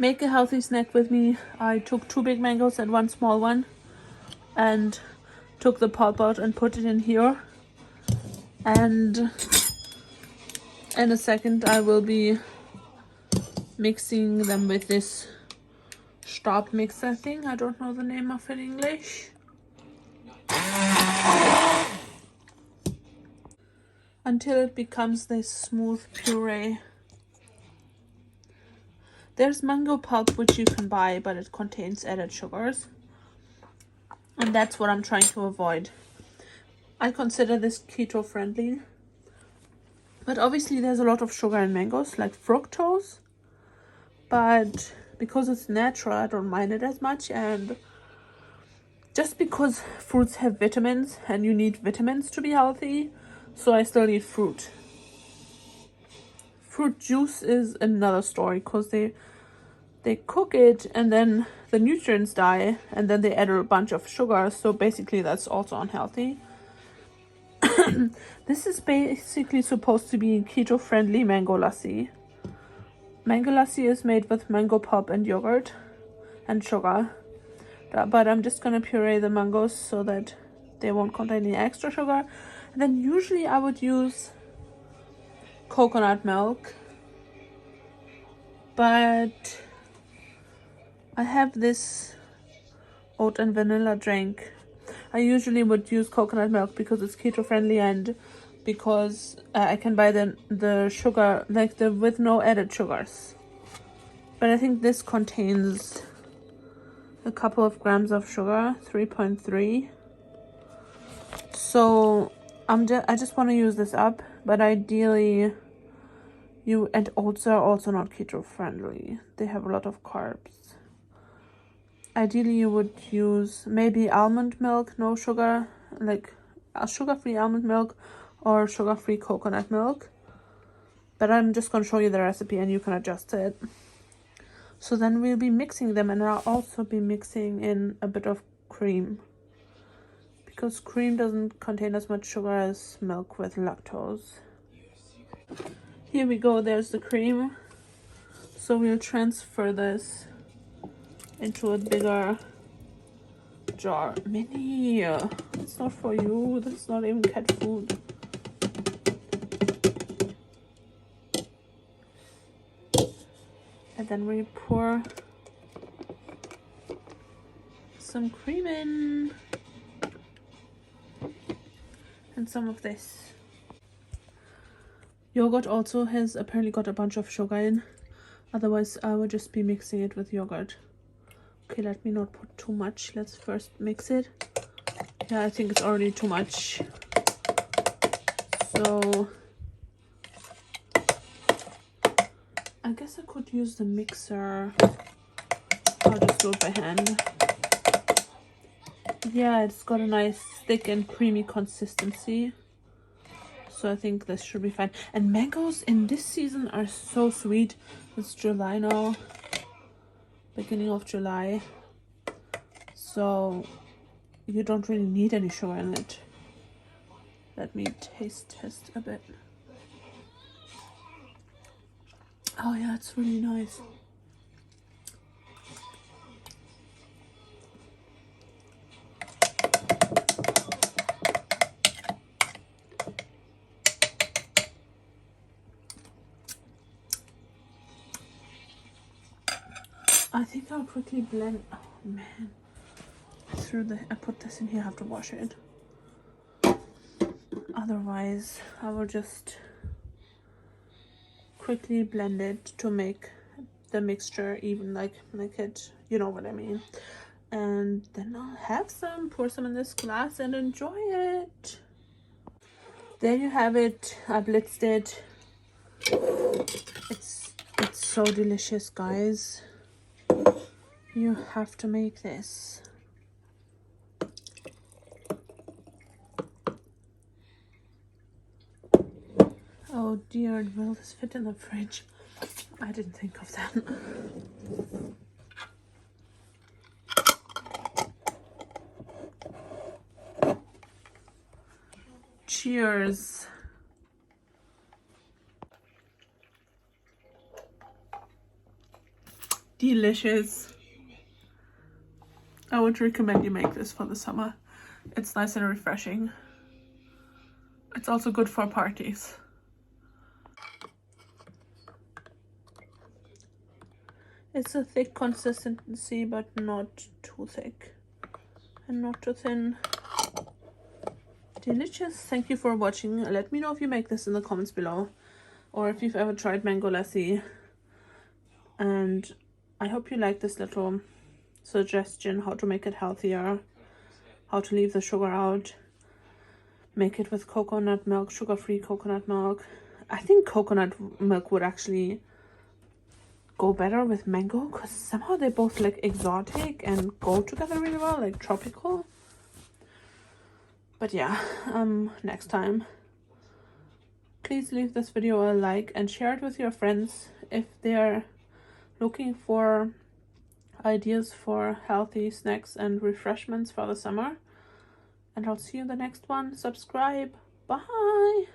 make a healthy snack with me, I took 2 big mangoes and 1 small one and took the pulp out and put it in here. And in a second I will be mixing them with this Stab mixer thing. I don't know the name of it in English. Until it becomes this smooth puree. There's mango pulp which you can buy, but it contains added sugars. And that's what I'm trying to avoid. I consider this keto friendly. But obviously there's a lot of sugar in mangoes, like fructose. But because it's natural, I don't mind it as much. And just because fruits have vitamins and you need vitamins to be healthy, so I still eat fruit. Fruit juice is another story because they cook it and then the nutrients die and then they add a bunch of sugar, so basically that's also unhealthy. This is basically supposed to be keto friendly mango lassi. Mango lassi is made with mango pulp and yogurt and sugar, but I'm just gonna puree the mangoes so that they won't contain any extra sugar. And then usually I would use coconut milk, but I have this oat and vanilla drink. I usually would use coconut milk because it's keto friendly and because I can buy the sugar, like the with no added sugars. But I think this contains a couple of grams of sugar, 3.3. So I just want to use this up, but ideally and oats are also not keto friendly. They have a lot of carbs. Ideally you would use maybe almond milk, no sugar, like a sugar-free almond milk or sugar-free coconut milk. But I'm just going to show you the recipe and you can adjust it. So then we'll be mixing them, and I'll also be mixing in a bit of cream, because cream doesn't contain as much sugar as milk with lactose. Here we go, there's the cream. So we'll transfer this into a bigger jar. Minnie, it's not for you, that's not even cat food. And then we pour some cream in and some of this. Yogurt also has apparently got a bunch of sugar in, otherwise I would just be mixing it with yogurt. Okay, let me not put too much. Let's first mix it. Yeah, I think it's already too much. So I guess I could use the mixer. I'll just do it by hand. Yeah, it's got a nice thick and creamy consistency. So I think this should be fine. And mangoes in this season are so sweet. It's July now. Beginning of July. So you don't really need any sugar in it. Let me taste test a bit. Oh yeah, it's really nice. I think I'll quickly blend. Oh man, I put this in here. I have to wash it. Otherwise, I will just quickly blend it to make the mixture even, like it, you know what I mean. And then I'll have some, pour some in this glass and enjoy it. There you have it. I blitzed it. It's so delicious, guys. You have to make this. Oh dear, will this fit in the fridge? I didn't think of that. Cheers. delicious. I would recommend you make this for the summer. It's nice and refreshing. It's also good for parties. It's a thick consistency, but not too thick and not too thin. Delicious. Thank you for watching. Let me know if you make this in the comments below, or if you've ever tried mango lassi. And I hope you like this little suggestion how to make it healthier, how to leave the sugar out, make it with coconut milk, sugar-free coconut milk. I think coconut milk would actually go better with mango, because somehow they both like exotic and go together really well, like tropical. But yeah, next time, please leave this video a like and share it with your friends if they're looking for ideas for healthy snacks and refreshments for the summer. And I'll see you in the next one. Subscribe. Bye.